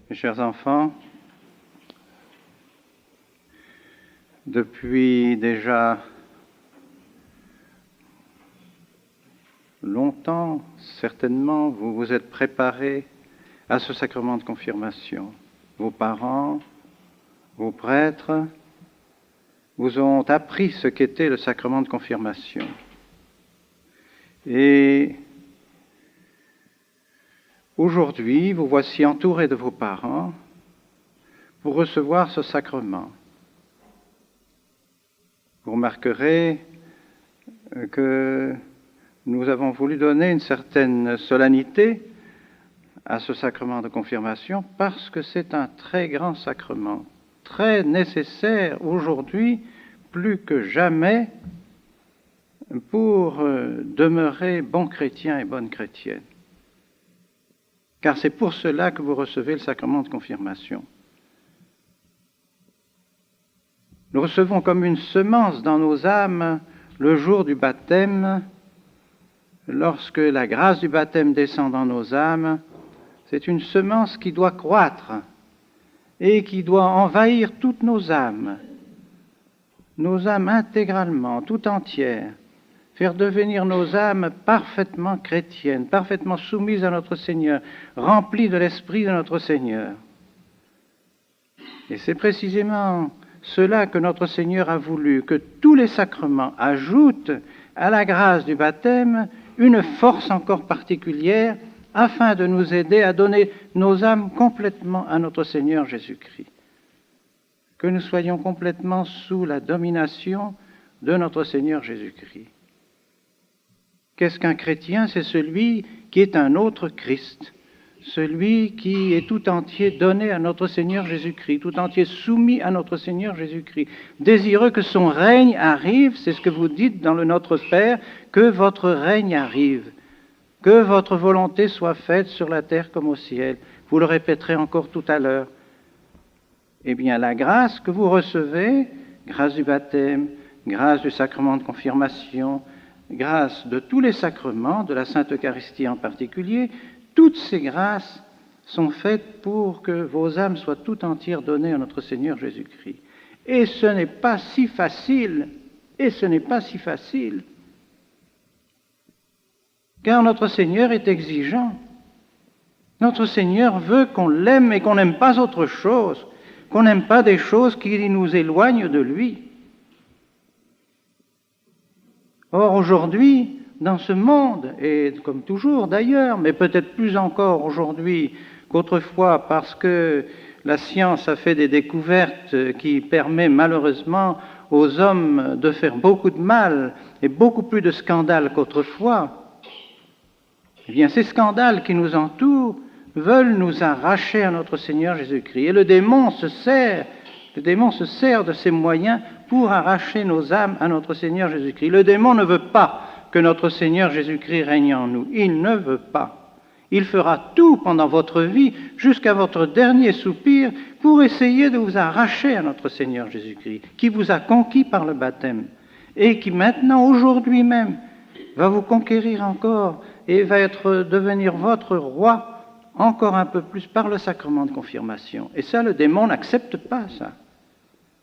Mes chers enfants, depuis déjà longtemps, certainement, vous vous êtes préparés à ce sacrement de confirmation. Vos parents, vos prêtres, vous ont appris ce qu'était le sacrement de confirmation. Et aujourd'hui, vous voici entourés de vos parents pour recevoir ce sacrement. Vous remarquerez que nous avons voulu donner une certaine solennité à ce sacrement de confirmation parce que c'est un très grand sacrement, très nécessaire aujourd'hui, plus que jamais, pour demeurer bon chrétien et bonne chrétienne. Car c'est pour cela que vous recevez le sacrement de confirmation. Nous recevons comme une semence dans nos âmes le jour du baptême. Lorsque la grâce du baptême descend dans nos âmes, c'est une semence qui doit croître et qui doit envahir toutes nos âmes intégralement, tout entières, faire devenir nos âmes parfaitement chrétiennes, parfaitement soumises à notre Seigneur, remplies de l'Esprit de notre Seigneur. Et c'est précisément cela que notre Seigneur a voulu, que tous les sacrements ajoutent à la grâce du baptême une force encore particulière afin de nous aider à donner nos âmes complètement à notre Seigneur Jésus-Christ. Que nous soyons complètement sous la domination de notre Seigneur Jésus-Christ. Qu'est-ce qu'un chrétien? C'est celui qui est un autre Christ, celui qui est tout entier donné à notre Seigneur Jésus-Christ, tout entier soumis à notre Seigneur Jésus-Christ, désireux que son règne arrive, c'est ce que vous dites dans le Notre Père, que votre règne arrive, que votre volonté soit faite sur la terre comme au ciel. Vous le répéterez encore tout à l'heure. Eh bien, la grâce que vous recevez, grâce du baptême, grâce du sacrement de confirmation, grâce de tous les sacrements, de la Sainte Eucharistie en particulier, toutes ces grâces sont faites pour que vos âmes soient tout entières données à notre Seigneur Jésus-Christ. Et ce n'est pas si facile, car notre Seigneur est exigeant. Notre Seigneur veut qu'on l'aime et qu'on n'aime pas autre chose, qu'on n'aime pas des choses qui nous éloignent de lui. Or, aujourd'hui, dans ce monde, et comme toujours d'ailleurs, mais peut-être plus encore aujourd'hui qu'autrefois, parce que la science a fait des découvertes qui permettent malheureusement aux hommes de faire beaucoup de mal et beaucoup plus de scandales qu'autrefois, eh bien ces scandales qui nous entourent veulent nous arracher à notre Seigneur Jésus-Christ. Et le démon se sert de ces moyens pour arracher nos âmes à notre Seigneur Jésus-Christ. Le démon ne veut pas que notre Seigneur Jésus-Christ règne en nous. Il ne veut pas. Il fera tout pendant votre vie, jusqu'à votre dernier soupir, pour essayer de vous arracher à notre Seigneur Jésus-Christ, qui vous a conquis par le baptême, et qui maintenant, aujourd'hui même, va vous conquérir encore, et va devenir votre roi, encore un peu plus par le sacrement de confirmation. Et ça, le démon n'accepte pas ça.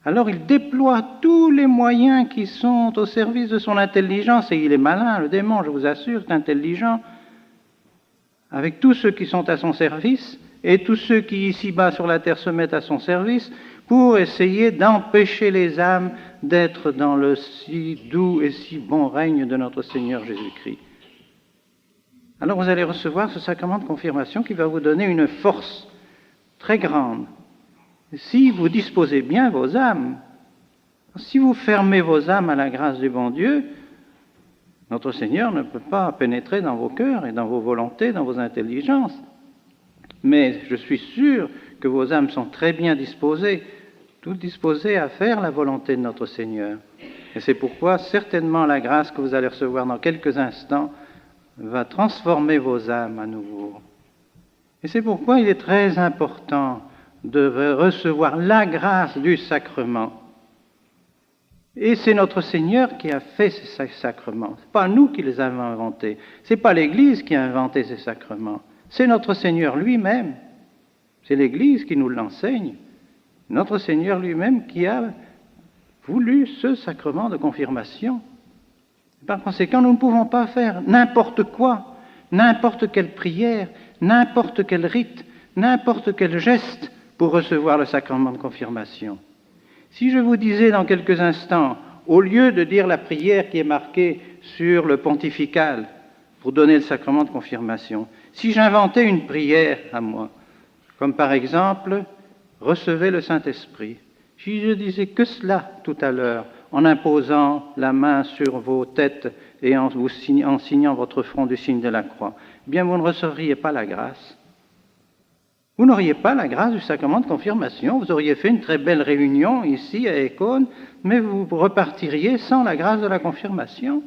Alors il déploie tous les moyens qui sont au service de son intelligence, et il est malin, le démon, je vous assure, est intelligent, avec tous ceux qui sont à son service, et tous ceux qui ici-bas sur la terre se mettent à son service, pour essayer d'empêcher les âmes d'être dans le si doux et si bon règne de notre Seigneur Jésus-Christ. Alors vous allez recevoir ce sacrement de confirmation qui va vous donner une force très grande. Si vous disposez bien vos âmes, si vous fermez vos âmes à la grâce du bon Dieu, notre Seigneur ne peut pas pénétrer dans vos cœurs et dans vos volontés, dans vos intelligences. Mais je suis sûr que vos âmes sont très bien disposées, toutes disposées à faire la volonté de notre Seigneur. Et c'est pourquoi certainement la grâce que vous allez recevoir dans quelques instants va transformer vos âmes à nouveau. Et c'est pourquoi il est très important de recevoir la grâce du sacrement. Et c'est notre Seigneur qui a fait ces sacrements. Ce n'est pas nous qui les avons inventés. Ce n'est pas l'Église qui a inventé ces sacrements. C'est notre Seigneur lui-même. C'est l'Église qui nous l'enseigne. Notre Seigneur lui-même qui a voulu ce sacrement de confirmation. Par conséquent, nous ne pouvons pas faire n'importe quoi, n'importe quelle prière, n'importe quel rite, n'importe quel geste pour recevoir le sacrement de confirmation. Si je vous disais dans quelques instants, au lieu de dire la prière qui est marquée sur le pontifical pour donner le sacrement de confirmation, si j'inventais une prière à moi, comme par exemple, recevez le Saint-Esprit, si je disais que cela tout à l'heure, en imposant la main sur vos têtes et en signant votre front du signe de la croix, eh bien vous ne recevriez pas la grâce. Vous n'auriez pas la grâce du sacrement de confirmation. Vous auriez fait une très belle réunion ici à Écône, mais vous repartiriez sans la grâce de la confirmation.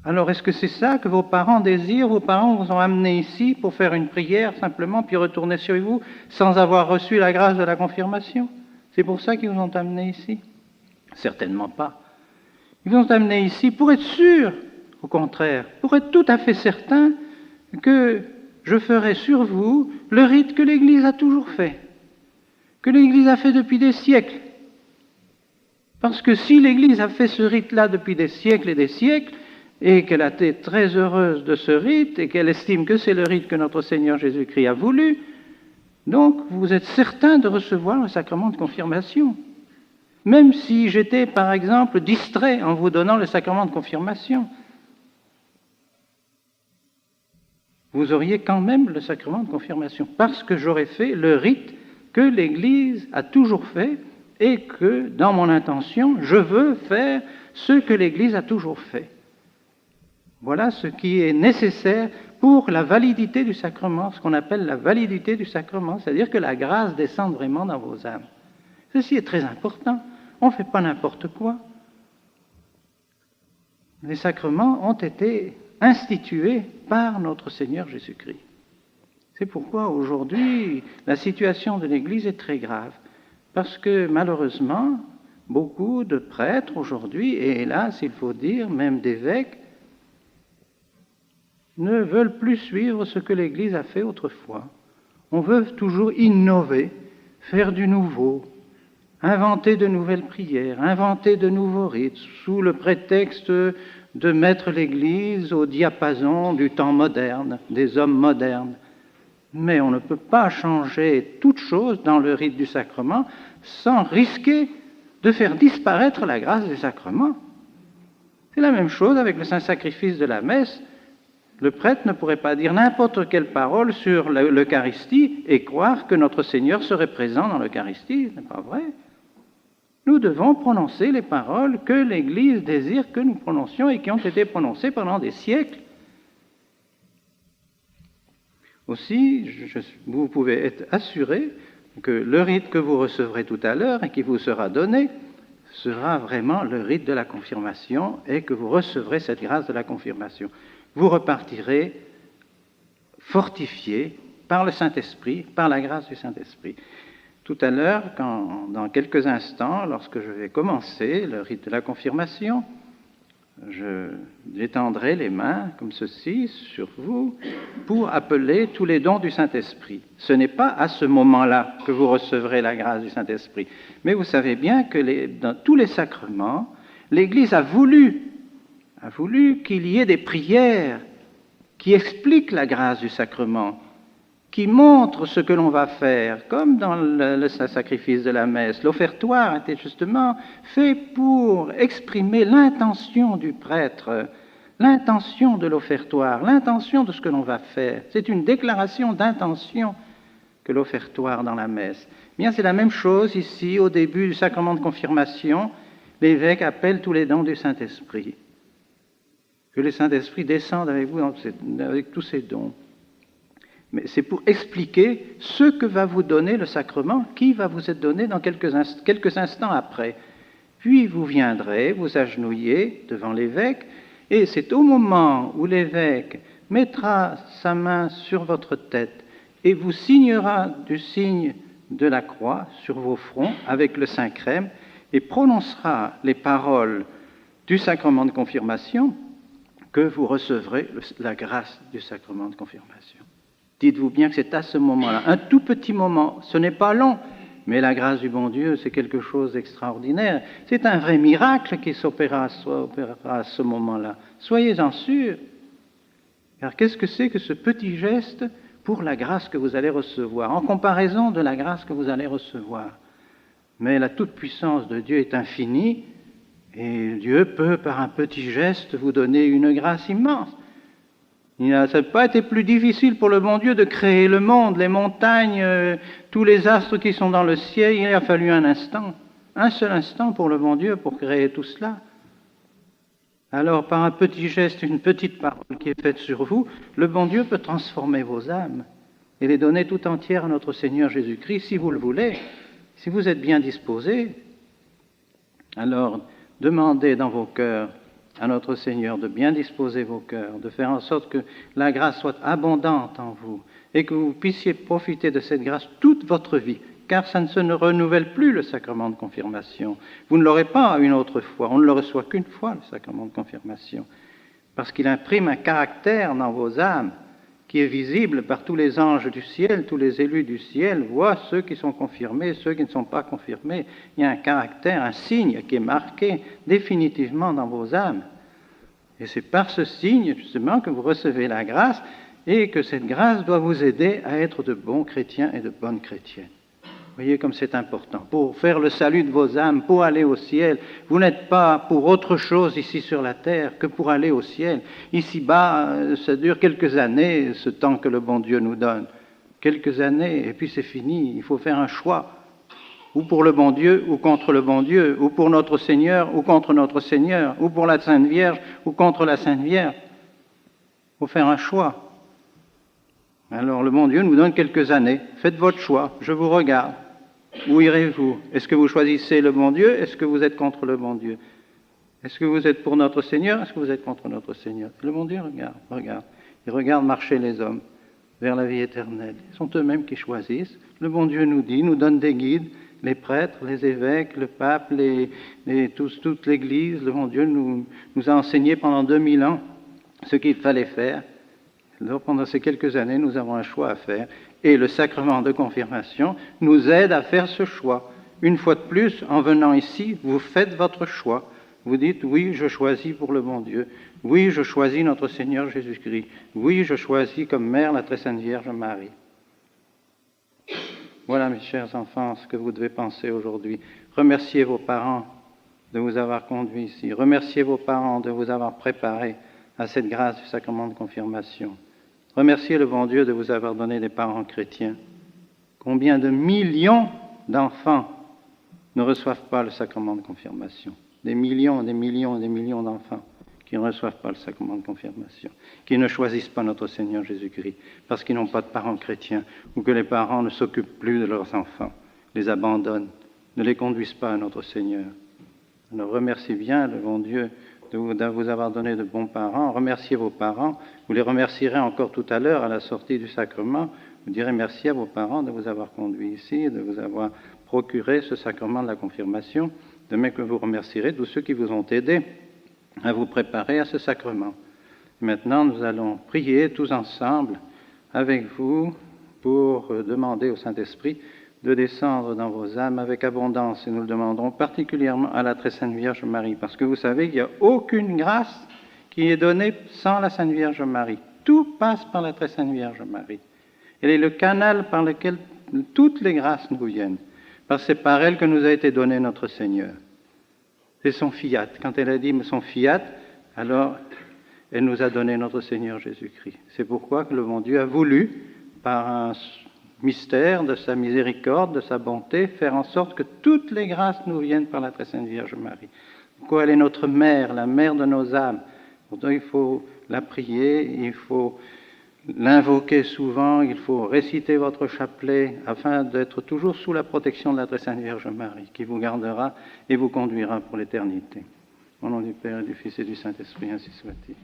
Alors, est-ce que c'est ça que vos parents désirent? Vos parents vous ont amené ici pour faire une prière simplement, puis retourner chez vous sans avoir reçu la grâce de la confirmation? C'est pour ça qu'ils vous ont amené ici? Certainement pas. Ils vous ont amené ici pour être sûrs, au contraire, pour être tout à fait certain que je ferai sur vous le rite que l'Église a toujours fait, que l'Église a fait depuis des siècles. Parce que si l'Église a fait ce rite-là depuis des siècles et des siècles, et qu'elle a été très heureuse de ce rite, et qu'elle estime que c'est le rite que notre Seigneur Jésus-Christ a voulu, donc vous êtes certain de recevoir le sacrement de confirmation. Même si j'étais, par exemple, distrait en vous donnant le sacrement de confirmation, vous auriez quand même le sacrement de confirmation, parce que j'aurais fait le rite que l'Église a toujours fait, et que, dans mon intention, je veux faire ce que l'Église a toujours fait. Voilà ce qui est nécessaire pour la validité du sacrement, ce qu'on appelle la validité du sacrement, c'est-à-dire que la grâce descende vraiment dans vos âmes. Ceci est très important. On ne fait pas n'importe quoi. Les sacrements ont été institués par notre Seigneur Jésus-Christ. C'est pourquoi aujourd'hui, la situation de l'Église est très grave, parce que malheureusement, beaucoup de prêtres aujourd'hui, et hélas, il faut dire, même d'évêques, ne veulent plus suivre ce que l'Église a fait autrefois. On veut toujours innover, faire du nouveau, inventer de nouvelles prières, inventer de nouveaux rites, sous le prétexte de mettre l'Église au diapason du temps moderne, des hommes modernes. Mais on ne peut pas changer toute chose dans le rite du sacrement sans risquer de faire disparaître la grâce des sacrements. C'est la même chose avec le saint sacrifice de la messe. Le prêtre ne pourrait pas dire n'importe quelle parole sur l'Eucharistie et croire que notre Seigneur serait présent dans l'Eucharistie. Ce n'est pas vrai. Nous devons prononcer les paroles que l'Église désire que nous prononcions et qui ont été prononcées pendant des siècles. Aussi, vous pouvez être assuré que le rite que vous recevrez tout à l'heure et qui vous sera donné sera vraiment le rite de la confirmation et que vous recevrez cette grâce de la confirmation. Vous repartirez fortifié par le Saint-Esprit, par la grâce du Saint-Esprit. Tout à l'heure, dans quelques instants, lorsque je vais commencer le rite de la confirmation, j'étendrai les mains comme ceci sur vous pour appeler tous les dons du Saint-Esprit. Ce n'est pas à ce moment-là que vous recevrez la grâce du Saint-Esprit. Mais vous savez bien que dans tous les sacrements, l'Église a voulu qu'il y ait des prières qui expliquent la grâce du sacrement, qui montrent ce que l'on va faire, comme dans le sacrifice de la messe. L'offertoire était justement fait pour exprimer l'intention du prêtre, l'intention de l'offertoire, l'intention de ce que l'on va faire. C'est une déclaration d'intention que l'offertoire dans la messe. Bien, c'est la même chose ici, au début du sacrement de confirmation, l'évêque appelle tous les dons du Saint-Esprit. Que le Saint-Esprit descende avec vous, avec tous ses dons. Mais c'est pour expliquer ce que va vous donner le sacrement, qui va vous être donné dans quelques instants après. Puis vous viendrez vous agenouiller devant l'évêque, et c'est au moment où l'évêque mettra sa main sur votre tête et vous signera du signe de la croix sur vos fronts avec le Saint-Crème et prononcera les paroles du sacrement de confirmation, que vous recevrez la grâce du sacrement de confirmation. Dites-vous bien que c'est à ce moment-là, un tout petit moment, ce n'est pas long, mais la grâce du bon Dieu, c'est quelque chose d'extraordinaire. C'est un vrai miracle qui s'opérera à ce moment-là. Soyez-en sûrs. Car qu'est-ce que c'est que ce petit geste pour la grâce que vous allez recevoir, en comparaison de la grâce que vous allez recevoir? Mais la toute-puissance de Dieu est infinie, et Dieu peut, par un petit geste, vous donner une grâce immense. Ça n'a pas été plus difficile pour le bon Dieu de créer le monde, les montagnes, tous les astres qui sont dans le ciel. Il a fallu un instant, un seul instant pour le bon Dieu pour créer tout cela. Alors, par un petit geste, une petite parole qui est faite sur vous, le bon Dieu peut transformer vos âmes et les donner tout entières à notre Seigneur Jésus-Christ, si vous le voulez, si vous êtes bien disposés. Alors, demandez dans vos cœurs à notre Seigneur de bien disposer vos cœurs, de faire en sorte que la grâce soit abondante en vous et que vous puissiez profiter de cette grâce toute votre vie, car ça ne se renouvelle plus le sacrement de confirmation. Vous ne l'aurez pas une autre fois, on ne le reçoit qu'une fois, le sacrement de confirmation, parce qu'il imprime un caractère dans vos âmes qui est visible par tous les anges du ciel, tous les élus du ciel voient ceux qui sont confirmés, ceux qui ne sont pas confirmés. Il y a un caractère, un signe qui est marqué définitivement dans vos âmes. Et c'est par ce signe, justement, que vous recevez la grâce et que cette grâce doit vous aider à être de bons chrétiens et de bonnes chrétiennes. Vous voyez comme c'est important. Pour faire le salut de vos âmes, pour aller au ciel, vous n'êtes pas pour autre chose ici sur la terre que pour aller au ciel. Ici-bas, ça dure quelques années, ce temps que le bon Dieu nous donne. Quelques années, et puis c'est fini. Il faut faire un choix. Ou pour le bon Dieu, ou contre le bon Dieu. Ou pour notre Seigneur, ou contre notre Seigneur. Ou pour la Sainte Vierge, ou contre la Sainte Vierge. Il faut faire un choix. Alors le bon Dieu nous donne quelques années. Faites votre choix. Je vous regarde. Où irez-vous? Est-ce que vous choisissez le bon Dieu? Est-ce que vous êtes contre le bon Dieu? Est-ce que vous êtes pour notre Seigneur? Est-ce que vous êtes contre notre Seigneur? Le bon Dieu regarde. Il regarde marcher les hommes vers la vie éternelle. Ce sont eux-mêmes qui choisissent. Le bon Dieu nous dit, nous donne des guides, les prêtres, les évêques, le pape, toute l'Église. Le bon Dieu nous a enseigné pendant 2000 ans ce qu'il fallait faire. Alors, pendant ces quelques années, nous avons un choix à faire. Et le sacrement de confirmation nous aide à faire ce choix. Une fois de plus, en venant ici, vous faites votre choix. Vous dites, oui, je choisis pour le bon Dieu. Oui, je choisis notre Seigneur Jésus-Christ. Oui, je choisis comme mère la très sainte Vierge Marie. Voilà, mes chers enfants, ce que vous devez penser aujourd'hui. Remerciez vos parents de vous avoir conduits ici. Remerciez vos parents de vous avoir préparés à cette grâce du sacrement de confirmation. Remerciez le bon Dieu de vous avoir donné des parents chrétiens. Combien de millions d'enfants ne reçoivent pas le sacrement de confirmation? Des millions, des millions, des millions d'enfants qui ne reçoivent pas le sacrement de confirmation, qui ne choisissent pas notre Seigneur Jésus-Christ, parce qu'ils n'ont pas de parents chrétiens, ou que les parents ne s'occupent plus de leurs enfants, les abandonnent, ne les conduisent pas à notre Seigneur. Alors remerciez bien le bon Dieu de vous avoir donné de bons parents. Remerciez vos parents. Vous les remercierez encore tout à l'heure à la sortie du sacrement. Vous direz merci à vos parents de vous avoir conduits ici, de vous avoir procuré ce sacrement de la confirmation, de même que vous remercierez tous ceux qui vous ont aidé à vous préparer à ce sacrement. Maintenant, nous allons prier tous ensemble avec vous pour demander au Saint-Esprit de descendre dans vos âmes avec abondance. Et nous le demanderons particulièrement à la très Sainte Vierge Marie, parce que vous savez qu'il n'y a aucune grâce qui est donnée sans la Sainte Vierge Marie. Tout passe par la très Sainte Vierge Marie. Elle est le canal par lequel toutes les grâces nous viennent, parce que c'est par elle que nous a été donné notre Seigneur. C'est son fiat. Quand elle a dit son fiat, alors elle nous a donné notre Seigneur Jésus-Christ. C'est pourquoi que le bon Dieu a voulu, par un mystère de sa miséricorde, de sa bonté, faire en sorte que toutes les grâces nous viennent par la très Sainte Vierge Marie. Pourquoi elle est notre mère, la mère de nos âmes. Pourtant, il faut la prier, il faut l'invoquer souvent, il faut réciter votre chapelet afin d'être toujours sous la protection de la très Sainte Vierge Marie, qui vous gardera et vous conduira pour l'éternité. Au nom du Père, et du Fils et du Saint-Esprit, ainsi soit-il.